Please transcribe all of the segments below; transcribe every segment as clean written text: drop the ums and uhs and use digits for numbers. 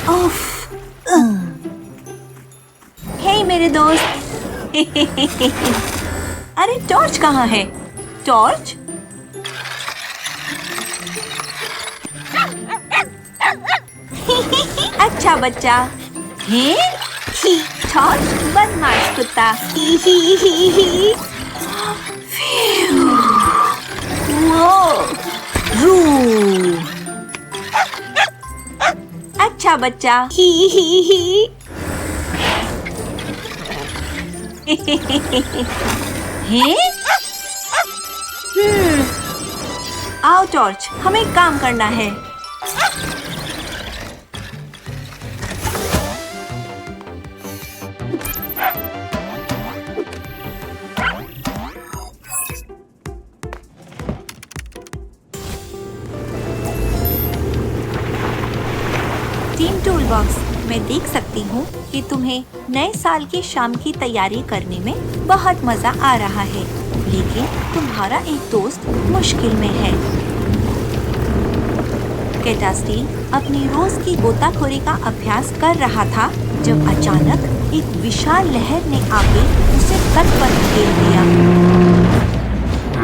उफ, हे मेरे दोस्त। अरे टॉर्च कहाँ है? टॉर्च? अच्छा बच्चा। हे? टॉर्च बदमाश कुत्ता। अच्छा बच्चा। हे? आओ टॉर्च, हमें काम करना है। टीम टूल बॉक्स, मैं देख सकती हूँ कि तुम्हें नए साल की शाम की तैयारी करने में बहुत मजा आ रहा है, लेकिन तुम्हारा एक दोस्त मुश्किल में है। कैटास्टील अपनी रोज की गोताखोरी का अभ्यास कर रहा था जब अचानक एक विशाल लहर ने आके उसे तट पर धकेल दिया।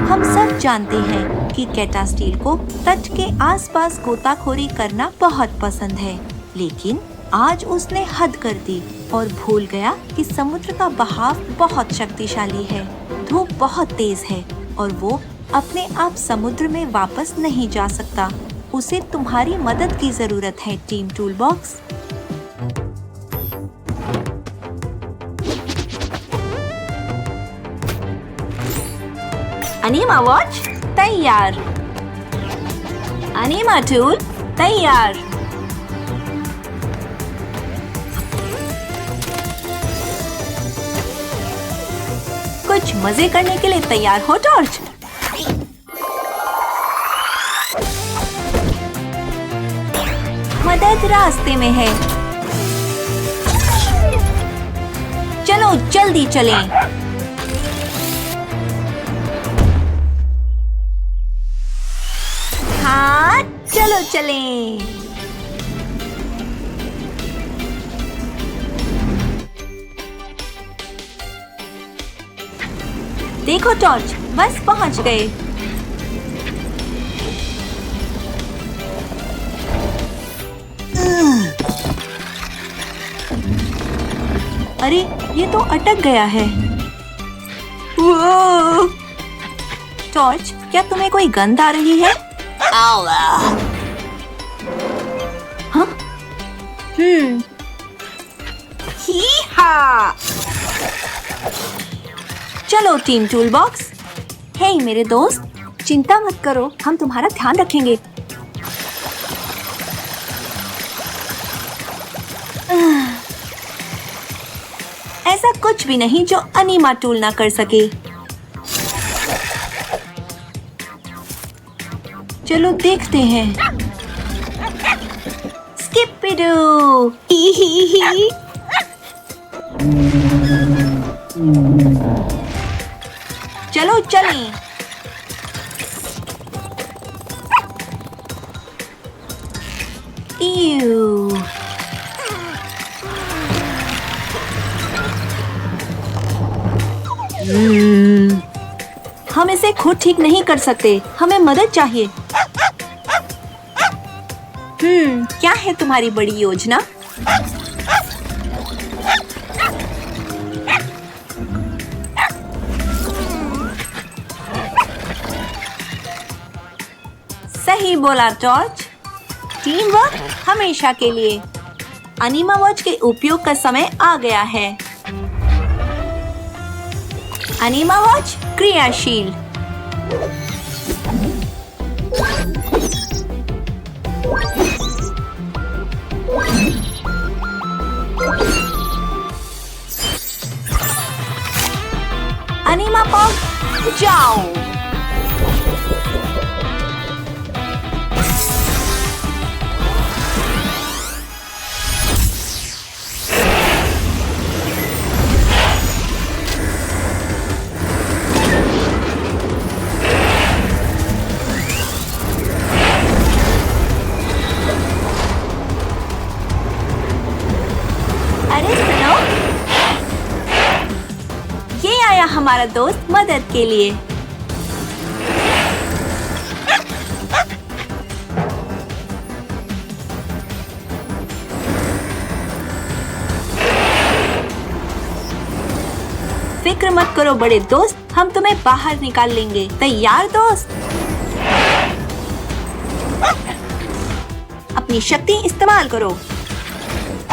हम सब जानते हैं कि कैटास्टील को तट के आसपास गोताखोरी करना बहुत पसंद है, लेकिन आज उसने हद कर दी और भूल गया कि समुद्र का बहाव बहुत शक्तिशाली है। धूप बहुत तेज है और वो अपने आप समुद्र में वापस नहीं जा सकता। उसे तुम्हारी मदद की जरूरत है team tool box. Enema watch तैयार। अनीमा टूल तैयार। कुछ मजे करने के लिए तैयार हो टॉर्च? मदद रास्ते में है। चलो जल्दी चलें। हाँ, चलो चलें। देखो टॉर्च, बस पहुंच गए। अरे ये तो अटक गया है। टॉर्च, क्या तुम्हें कोई गंध आ रही है? हाँ? ही-हा! चलो टीम टूल बॉक्स। हे मेरे दोस्त, चिंता मत करो, हम तुम्हारा ध्यान रखेंगे। ऐसा कुछ भी नहीं जो अनीमा टूल ना कर सके। चलो देखते हैं। स्किपिडू! ही। चलो चलें। ईयू। हम इसे खुद ठीक नहीं कर सकते, हमें मदद चाहिए। क्या है तुम्हारी बड़ी योजना? सही बोला टॉर्च। टीम वर्क हमेशा के लिए। अनीमा वॉच के उपयोग का समय आ गया है। अनीमा वॉच क्रियाशील। अनीमा पॉग जाओ। शुक्रिया हमारा दोस्त मदद के लिए। फिक्र मत करो बड़े दोस्त, हम तुम्हें बाहर निकाल लेंगे। तैयार दोस्त? अपनी शक्ति इस्तेमाल करो।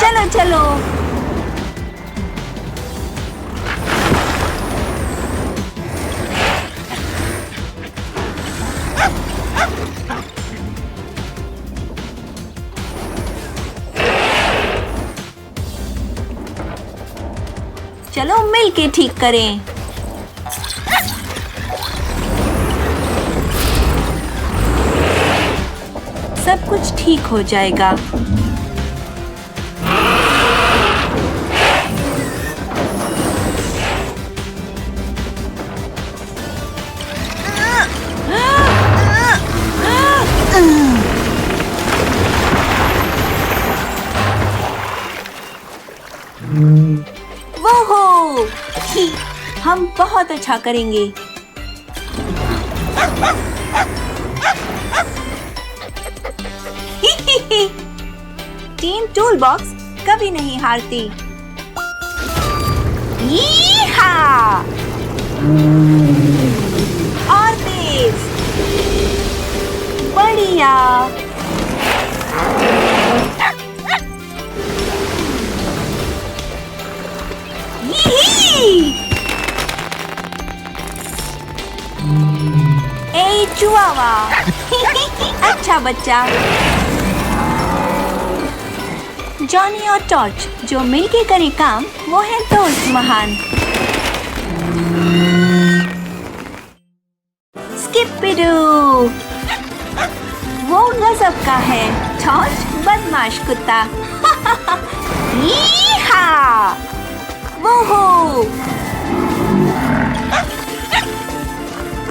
चलो चलो। चलो मिल के ठीक करें। सब कुछ ठीक हो जाएगा। वो हम बहुत अच्छा करेंगे। टीम टूल बॉक्स कभी नहीं हारती। यीहा! और तेज। बढ़िया। ए चुआवा। अच्छा बच्चा। जॉनी और टॉर्च जो मिलके करे काम, वो है दोस्त महान। स्किपिडू वो गजब का है। टॉर्च बदमाश कुत्ता। यीहा! वो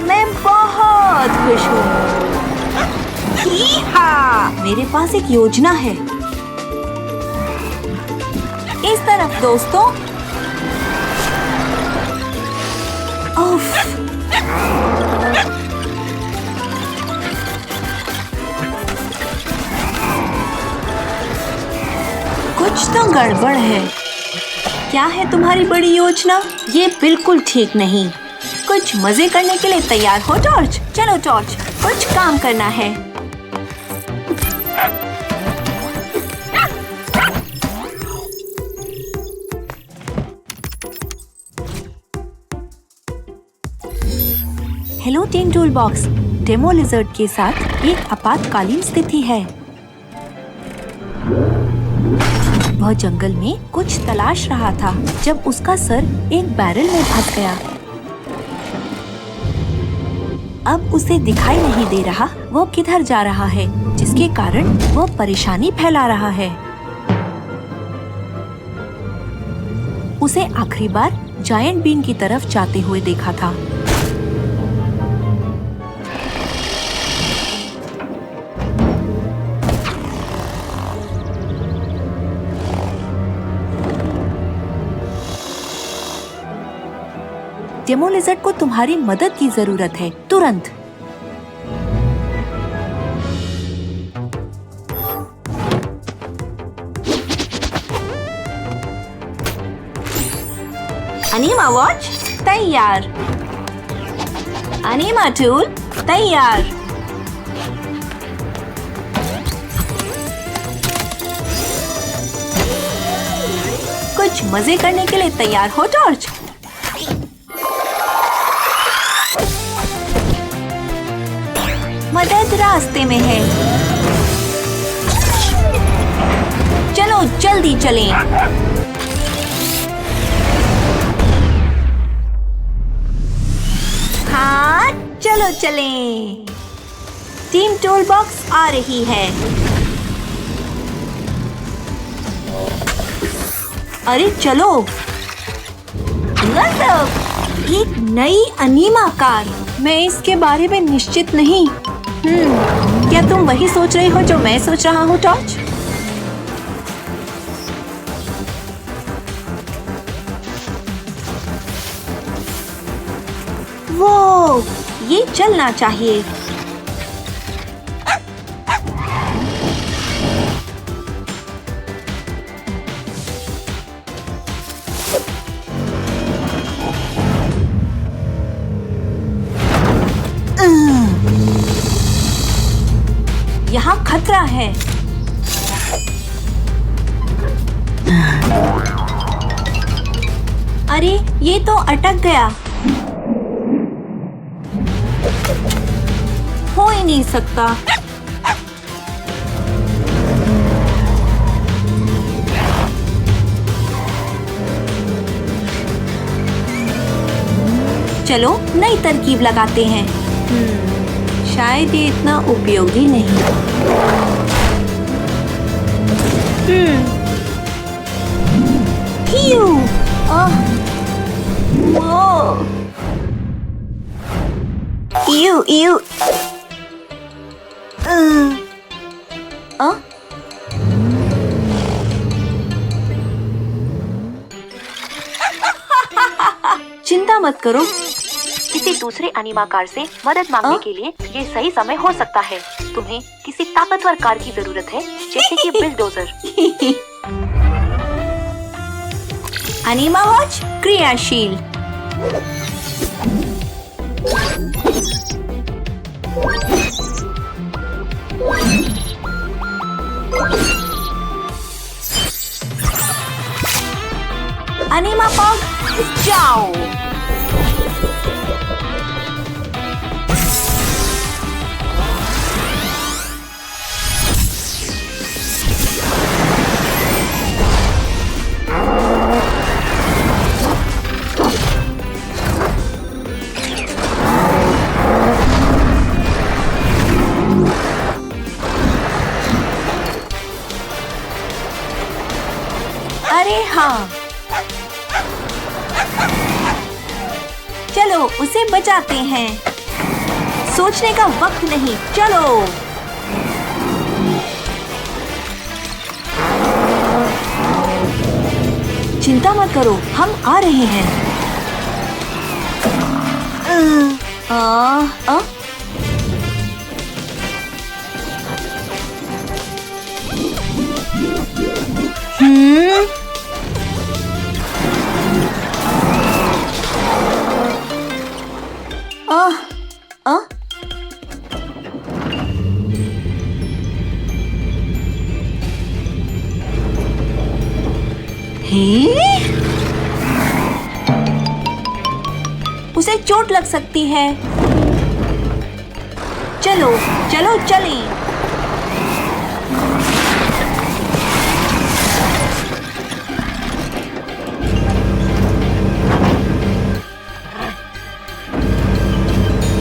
मैं बहुत खुश हूँ। मेरे पास एक योजना है। इस तरफ दोस्तों। उफ। कुछ तो गड़बड़ है। क्या है तुम्हारी बड़ी योजना? ये बिल्कुल ठीक नहीं। कुछ मजे करने के लिए तैयार हो टॉर्च? चलो टॉर्च, कुछ काम करना है। Hello team tool box. Demo lizard के साथ एक आपातकालीन स्थिति है। वह जंगल में कुछ तलाश रहा था जब उसका सर एक बैरल में फंस गया। अब उसे दिखाई नहीं दे रहा वो किधर जा रहा है, जिसके कारण वो परेशानी फैला रहा है। उसे आखिरी बार जायंट बीन की तरफ जाते हुए देखा था। डेमो लिजर्ड को तुम्हारी मदद की जरूरत है, तुरंत। अनीमा वॉच तैयार। अनीमा टूल तैयार। कुछ मजे करने के लिए तैयार हो टॉर्च? मदद रास्ते में है। चलो जल्दी चलें। हाँ चलो चलें। टीम टूल बॉक्स आ रही है। अरे चलो। एक नई अनीमा कार। मैं इसके बारे में निश्चित नहीं। क्या तुम वही सोच रही हो जो मैं सोच रहा हूँ टॉर्च? वो ये चलना चाहिए। यहाँ खतरा है। अरे ये तो अटक गया। हो ही नहीं सकता। चलो नई तरकीब लगाते हैं। शायद ये इतना उपयोगी नहीं। हियू! वो! इयू इयू! चिंता मत करो। किसी दूसरे अनीमा कार से मदद मांगने के लिए ये सही समय हो सकता है। तुम्हें किसी ताकतवर कार की जरूरत है, जैसे कि बिलडोजर। अनीमा वॉच क्रियाशील। अनीमा पॉग जाओ। अरे हाँ, चलो उसे बचाते हैं। सोचने का वक्त नहीं, चलो। चिंता मत करो, हम आ रहे हैं। उसे चोट लग सकती है। चलो चलो चलें।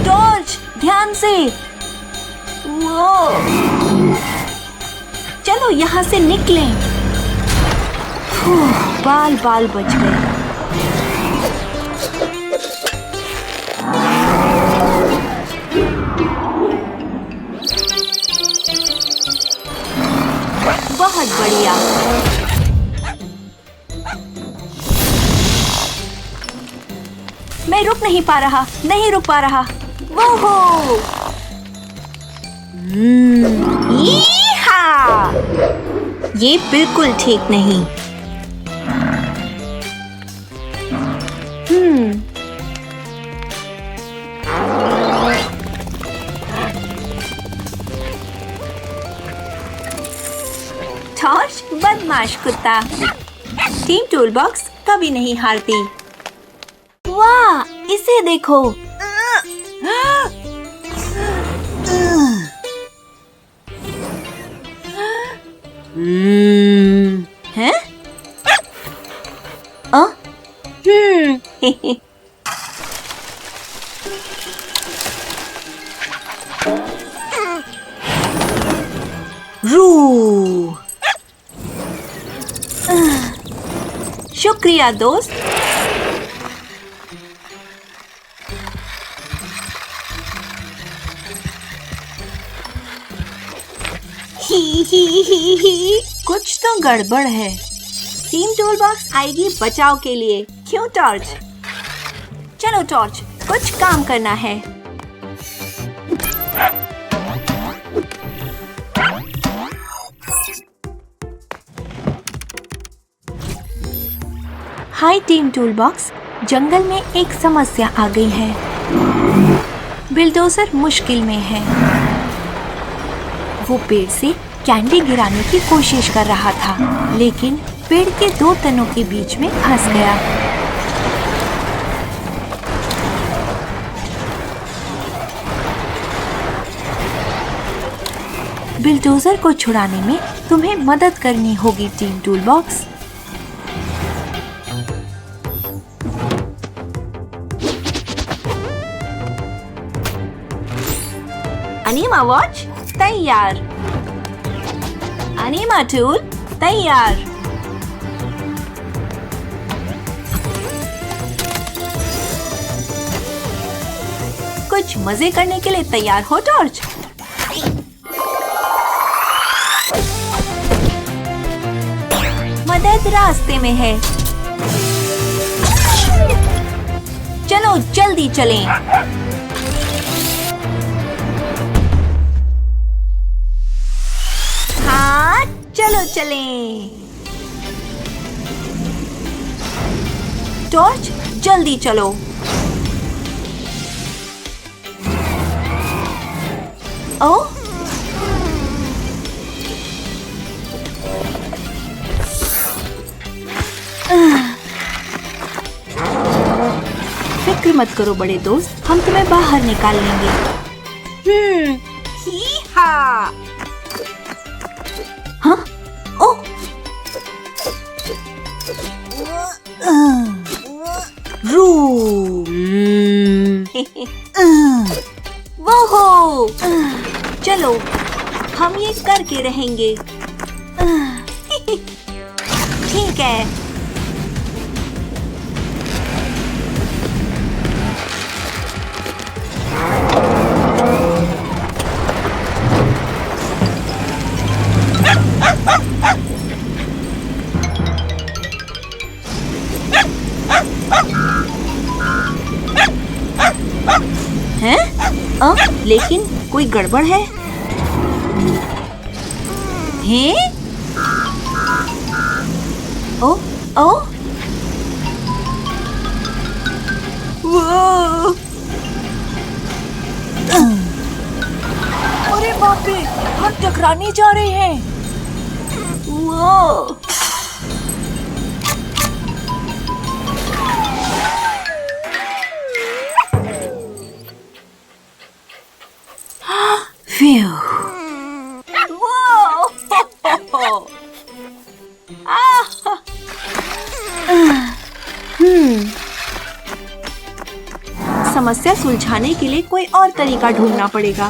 टॉर्च ध्यान से। वो चलो यहाँ से निकलें। बाल बाल बच गए। बहुत बढ़िया। मैं रुक नहीं पा रहा, नहीं रुक पा रहा। वो हो! यीहा! ये बिल्कुल ठीक नहीं। टॉर्च बदमाश कुत्ता। टीम टूलबॉक्स कभी नहीं हारती। वाह, इसे देखो। हैं? रू। शुक्रिया दोस्त। ही कुछ तो गड़बड़ है। टीम टूलबॉक्स आएगी बचाव के लिए। क्यों टॉर्च? चलो टॉर्च, कुछ काम करना है। हाय टीम टूलबॉक्स, जंगल में एक समस्या आ गई है। बिल्डोजर मुश्किल में है। वो पेड़ से कैंडी गिराने की कोशिश कर रहा था, लेकिन पेड़ के दो तनों के बीच में फंस गया। बिल्डोजर को छुड़ाने में तुम्हें मदद करनी होगी टीम टूलबॉक्स। अनीमा वॉच तैयार। अनीमा टूल तैयार। कुछ मजे करने के लिए तैयार हो टॉर्च? मदद रास्ते में है। चलो जल्दी चलें। हाँ, चलो चलें। टॉर्च जल्दी चलो। ओ फिक्र मत करो बड़े दोस्त, हम तुम्हें बाहर निकाल लेंगे। ही हा। हाँ? ओ वो हो। चलो हम ये करके रहेंगे। ठीक है। हैं? लेकिन कोई गड़बड़ है। हैं? ओ ओ वो अरे बाप रे, हम टकराने जा रहे हैं। वो समस्या सुलझाने के लिए कोई और तरीका ढूंढना पड़ेगा।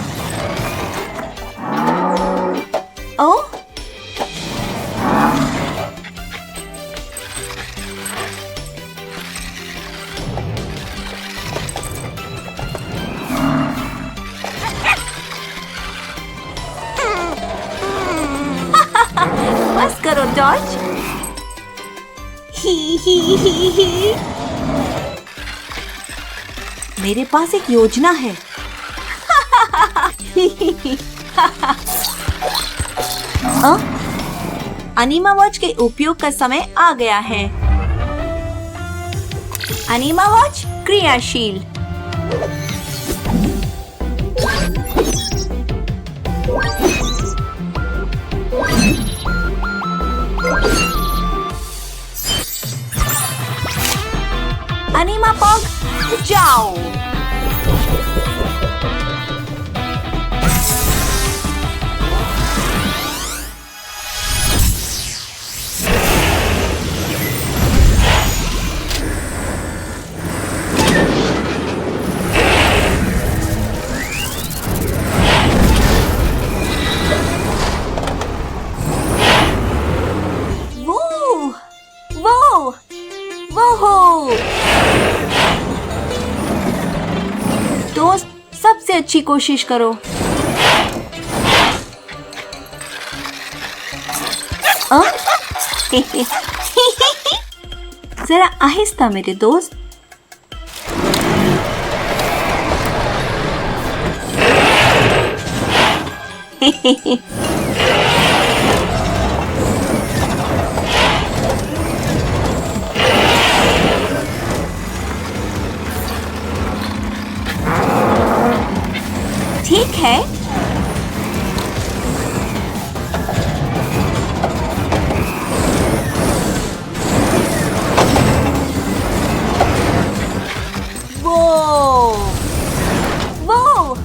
ओ बस करो टॉर्च। ही। मेरे पास एक योजना है। अनीमा वॉच के उपयोग का समय आ गया है। अनीमा वॉच क्रियाशील। अनीमा पॉग जाओ। वो हो। दोस्त, सबसे अच्छी कोशिश करो। जरा आहिस्ता मेरे दोस्त। ठीक है। वो वो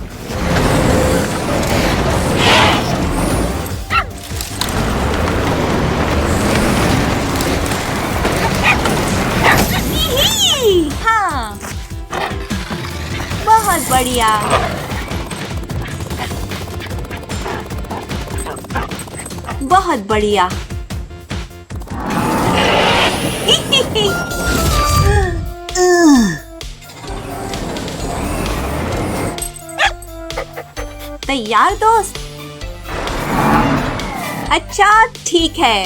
यही! हाँ, बहुत बढ़िया। बहुत बढ़िया। तैयार दोस्त? अच्छा ठीक है।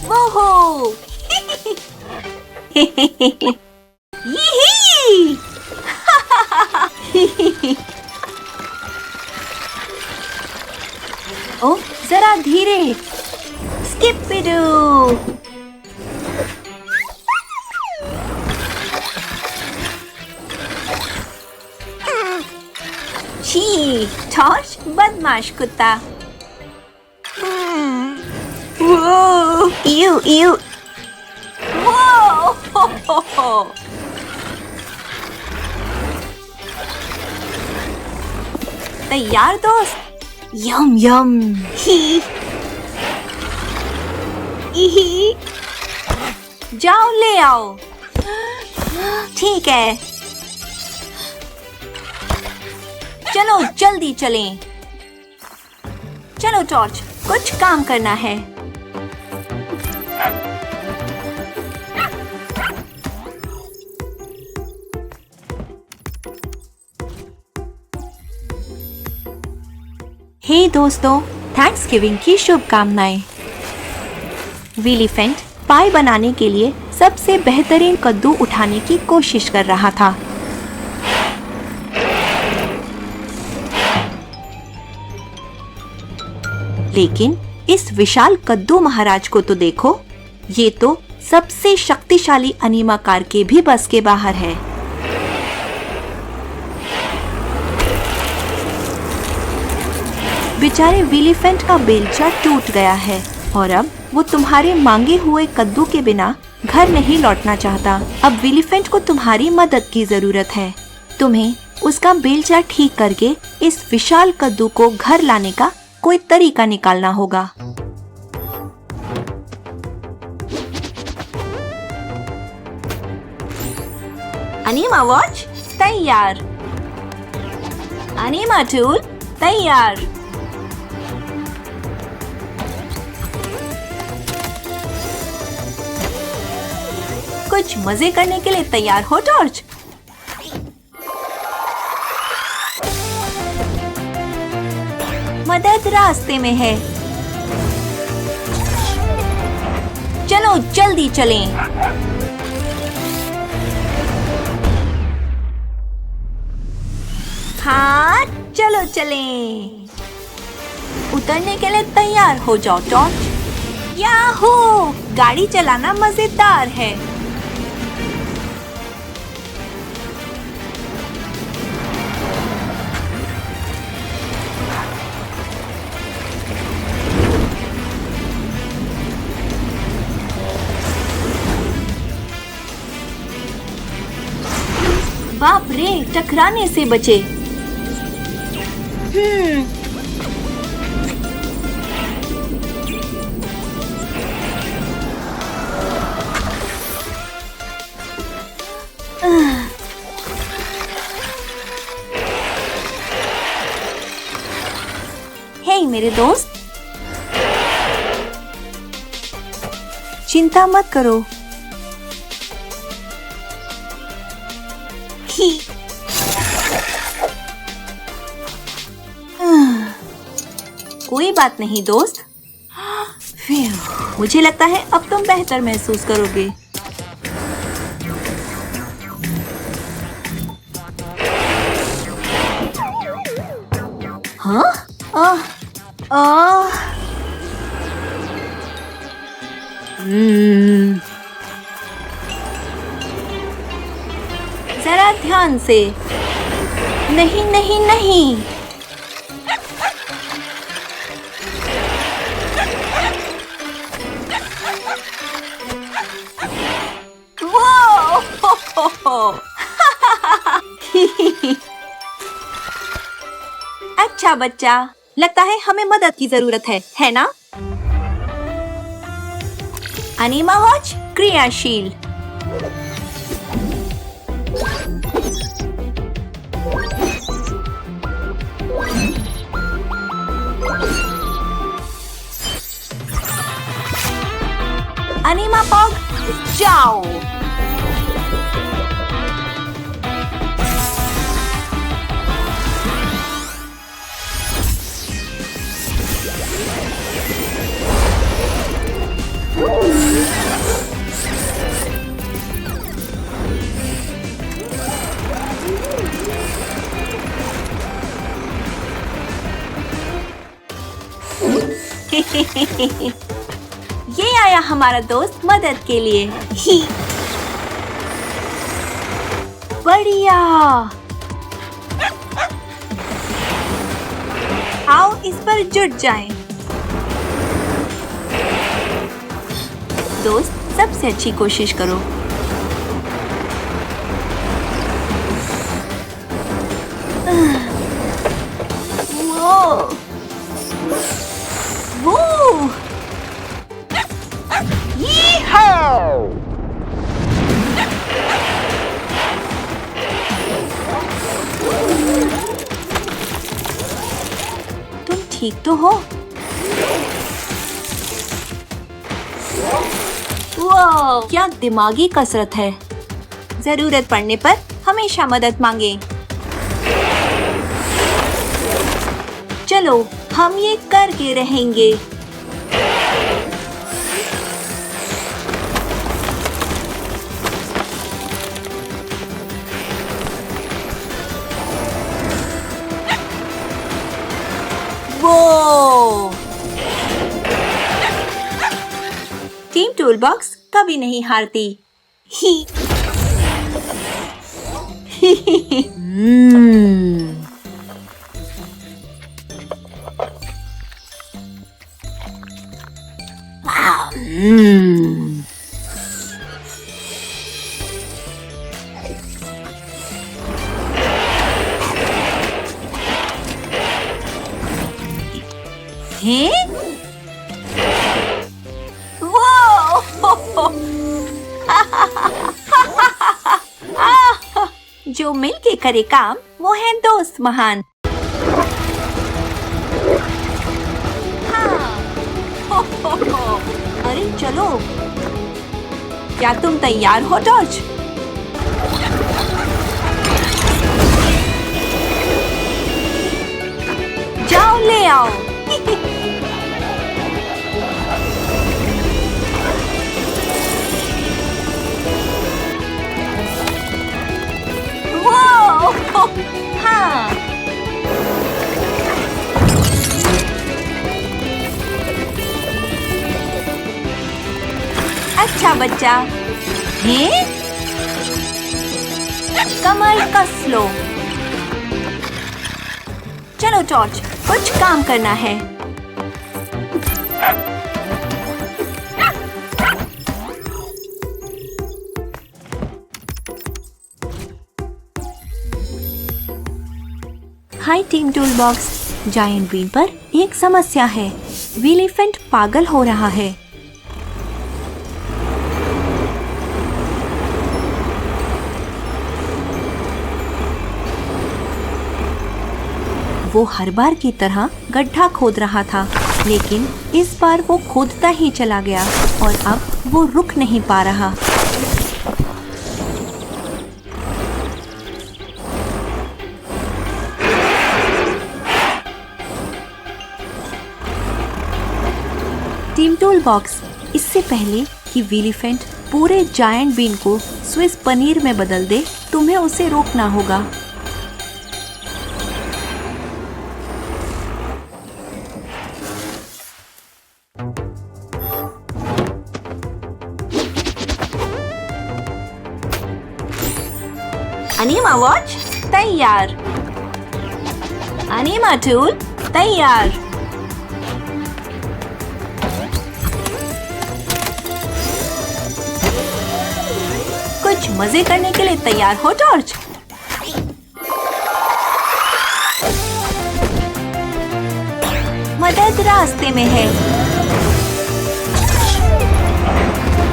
वो यही! ओ जरा धीरे। स्किपिडू। छी, टॉर्च बदमाश कुत्ता। वो यू यू। वो तैयार दोस्त? यम यम। ही ही। जाओ ले आओ। ठीक है, चलो जल्दी चलें। चलो टॉर्च, कुछ काम करना है। हे दोस्तों, थैंक्सगिविंग की शुभकामनाएं। विलीफेंट पाई बनाने के लिए सबसे बेहतरीन कद्दू उठाने की कोशिश कर रहा था। लेकिन इस विशाल कद्दू महाराज को तो देखो, ये तो सबसे शक्तिशाली अनीमाकार के भी बस के बाहर है। बेचारे विलीफेंट का बेलचा टूट गया है और अब वो तुम्हारे मांगे हुए कद्दू के बिना घर नहीं लौटना चाहता। अब विलीफेंट को तुम्हारी मदद की जरूरत है। तुम्हें उसका बेलचा ठीक करके इस विशाल कद्दू को घर लाने का कोई तरीका निकालना होगा। अनीमा वॉच तैयार। अनीमा टूल तैयार। कुछ मजे करने के लिए तैयार हो टॉर्च? मदद रास्ते में है। चलो जल्दी चलें। हाँ, चलो चलें। उतरने के लिए तैयार हो जाओ टॉर्च। याहू! गाड़ी चलाना मजेदार है। बाप रे, टकराने से बचे। हे मेरे दोस्त, चिंता मत करो। कोई बात नहीं दोस्त, मुझे लगता है अब तुम बेहतर महसूस करोगे। हाँ? आह, आह। जरा ध्यान से। नहीं नहीं नहीं। अच्छा बच्चा, लगता है हमें मदद की जरूरत है ना? अनीमा वॉच क्रियाशील। अनीमा पॉग जाओ। ये आया हमारा दोस्त मदद के लिए। ही बढ़िया। आओ इस पर जुट जाएं। दोस्त, सबसे अच्छी कोशिश करो। वो तुम ठीक तो हो? वाह, क्या दिमागी कसरत है। जरूरत पड़ने पर हमेशा मदद मांगे। चलो, हम ये करके रहेंगे। वो टीम टूलबॉक्स कभी नहीं हारती। ही हैं? वो जो मिलके करे काम, वो है दोस्त महान। हाँ। अरे चलो, क्या तुम तैयार हो टॉर्च? जाओ ले आओ। हाँ। अच्छा बच्चा। हैं? कमर कस लो। चलो टॉर्च, कुछ काम करना है। हाय टीम टूलबॉक्स। जायंट बीन पर एक समस्या है। विलीफेंट पागल हो रहा है। वो हर बार की तरह गड्ढा खोद रहा था, लेकिन इस बार वो खोदता ही चला गया और अब वो रुक नहीं पा रहा। टीम टूल बॉक्स, इससे पहले कि विलीफेंट पूरे जायंट बीन को स्विस पनीर में बदल दे, तुम्हें उसे रोकना होगा। अनीमा वॉच तैयार। अनीमा टूल तैयार। कुछ मजे करने के लिए तैयार हो टॉर्च? मदद रास्ते में है।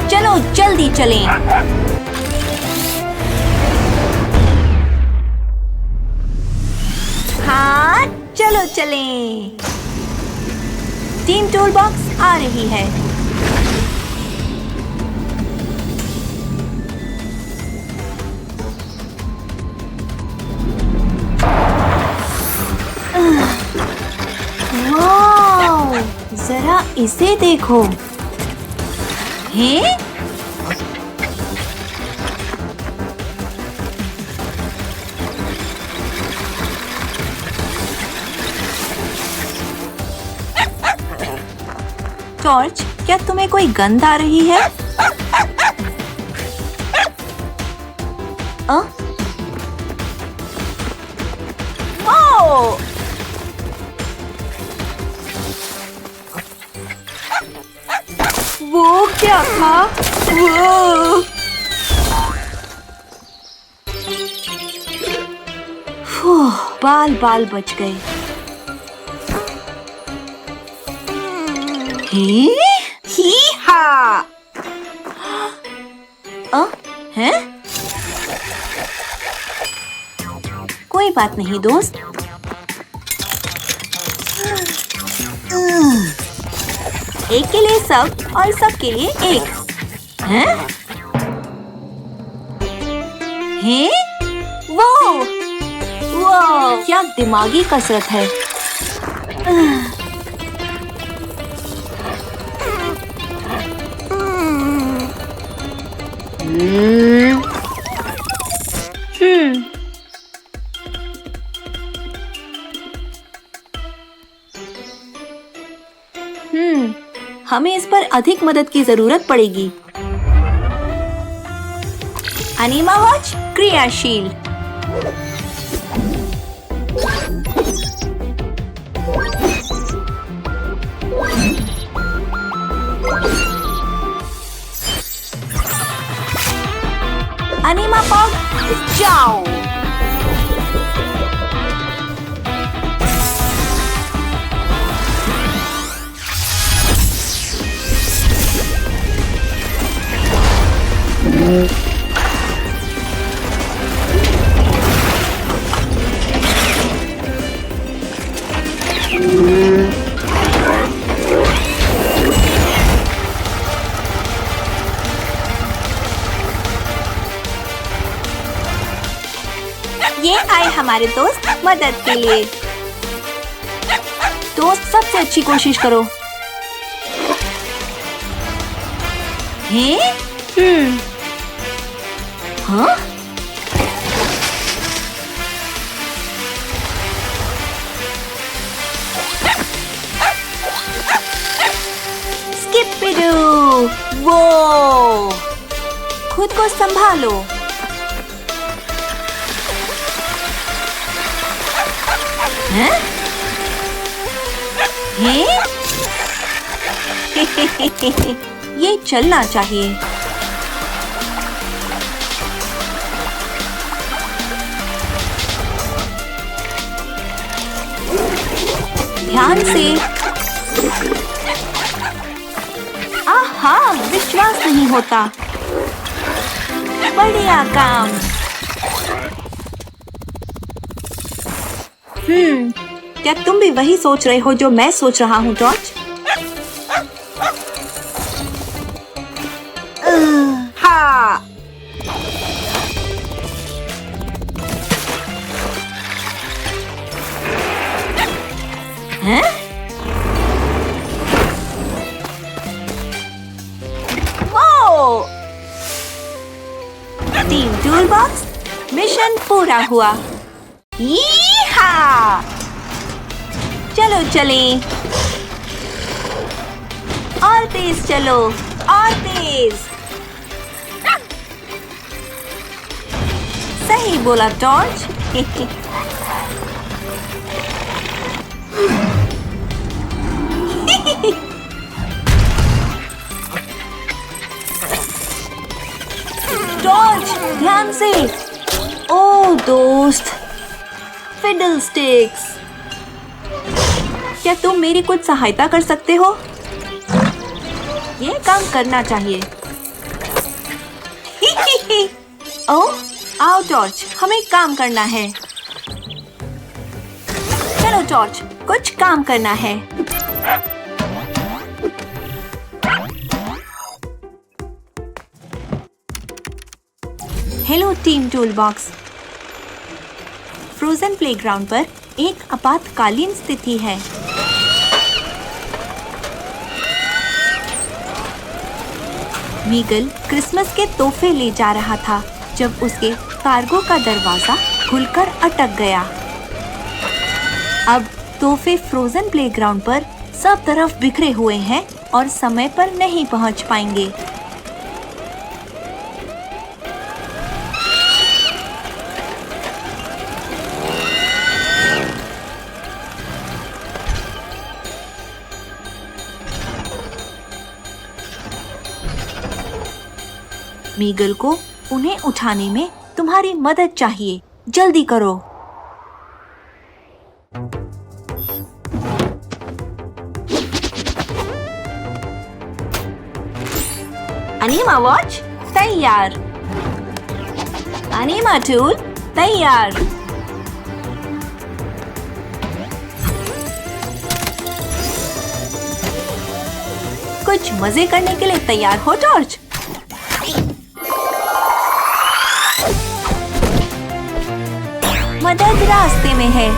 चलो जल्दी चलें। हाँ, चलो चलें। टीम टूल बॉक्स आ रही है। वाओ, जरा इसे देखो। हैं? टॉर्च, क्या तुम्हें कोई गंध आ रही है? ओह! वो क्या था? वो! बाल बच गए। ही हा! हैं? कोई बात नहीं दोस्त। एक के लिए सब और सब के लिए एक। हैं? हैं? वो! क्या दिमागी कसरत है। हमें इस पर अधिक मदद की जरूरत पड़ेगी। अनीमा वॉच क्रियाशील। अनीमा पॉड जाओ। ये आए हमारे दोस्त मदद के लिए। दोस्त, सबसे अच्छी कोशिश करो। हैं? हाँ? स्किपिडू! वो! खुद को संभालो। हैं? हैं? ये चलना चाहिए। ध्यान से। आहा, विश्वास नहीं होता। बढ़िया काम। क्या तुम भी वही सोच रहे हो जो मैं सोच रहा हूँ टॉर्च? हाँ। हैं? पूरा हुआ। यीहा! चलो चलें। और तेज चलो, और तेज। सही बोला टॉर्च। टॉर्च, ध्यान से। ओ दोस्त, फिडल स्टिक्स, क्या तुम मेरी कुछ सहायता कर सकते हो? ये काम करना चाहिए। ओह, आओ टॉर्च, हमें काम करना है। चलो टॉर्च, कुछ काम करना है। Hello team toolbox. Frozen playground पर एक आपातकालीन स्थिति है। मीगल क्रिसमस के तोहफे ले जा रहा था जब उसके कार्गो का दरवाजा खुलकर अटक गया। अब तोहफे फ्रोजन प्लेग्राउंड पर सब तरफ बिखरे हुए हैं और समय पर नहीं पहुंच पाएंगे। मीगल को उन्हें उठाने में तुम्हारी मदद चाहिए। जल्दी करो। अनीमा वॉच तैयार। अनीमा टूल तैयार। कुछ मजे करने के लिए तैयार हो टॉर्च? मदद रास्ते में है।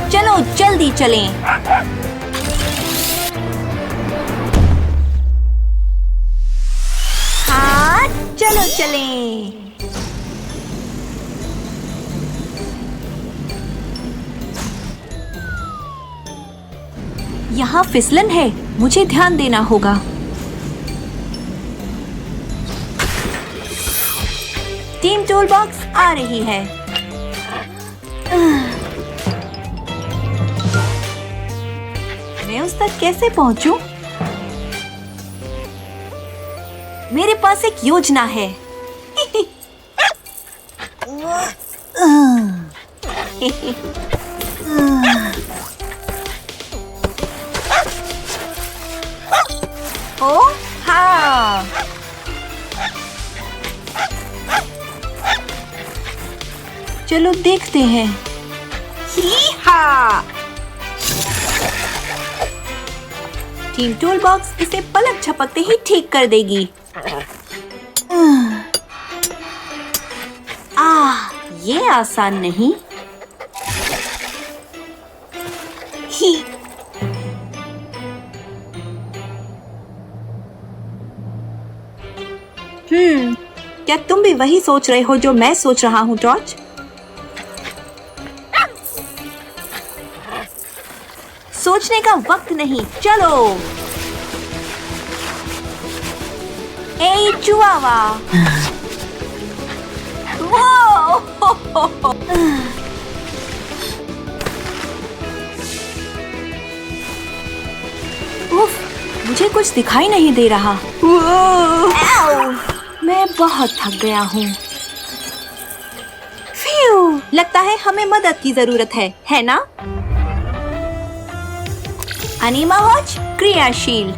चलो जल्दी चलें। हाँ, चलो चलें। यहाँ फिसलन है, मुझे ध्यान देना होगा। टीम टूलबॉक्स आ रही है। मैं उस तक कैसे पहुंचूं? मेरे पास एक योजना है। ओ हाँ, चलो देखते हैं। ही-हा! टीम टूलबॉक्स इसे पलक झपकते ही ठीक कर देगी। ये आसान नहीं। ही। क्या तुम भी वही सोच रहे हो जो मैं सोच रहा हूँ टॉर्च? सोचने का वक्त नहीं, चलो। ए चुआवा। उफ, मुझे कुछ दिखाई नहीं दे रहा। मैं बहुत थक गया हूँ। लगता है हमें मदद की जरूरत है ना? अनीमा वॉच क्रियाशील।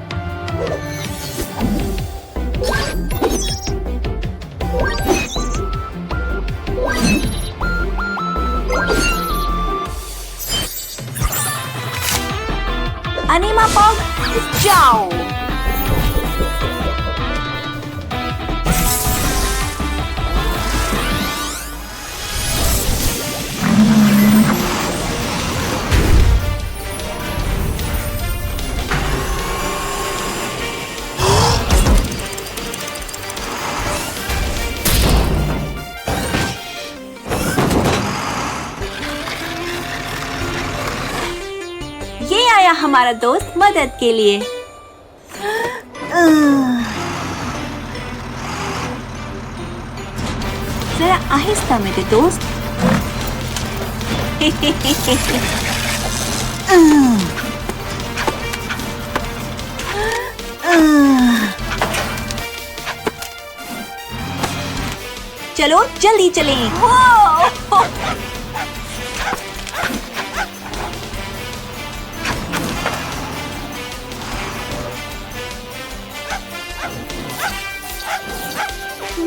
अनीमा पॉग जाओ। आया हमारा दोस्त मदद के लिए। जरा आहिस्ता मेरे दोस्त। चलो जल्दी चलें।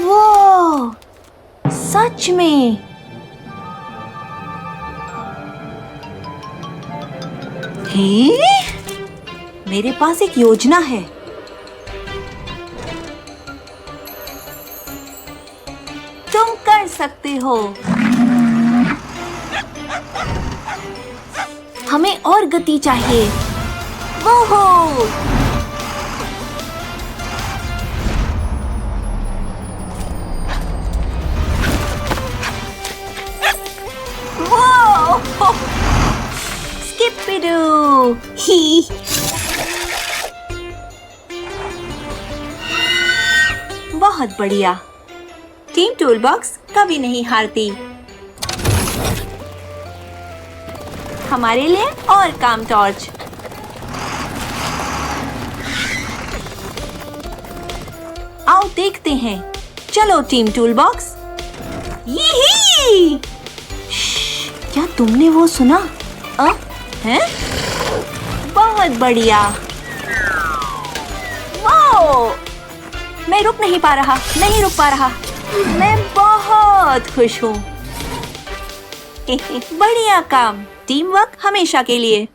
वो सच में हे? मेरे पास एक योजना है। तुम कर सकते हो। हमें और गति चाहिए। वो हो स्किपिडू ही। बहुत बढ़िया। टीम टूलबॉक्स कभी नहीं हारती। हमारे लिए और काम टॉर्च। आओ देखते हैं। चलो टीम टूलबॉक्स। यही क्या तुमने वो सुना? हैं? बहुत बढ़िया। वाओ! मैं रुक नहीं पा रहा। मैं बहुत खुश हूँ। बढ़िया काम। टीम वर्क हमेशा के लिए।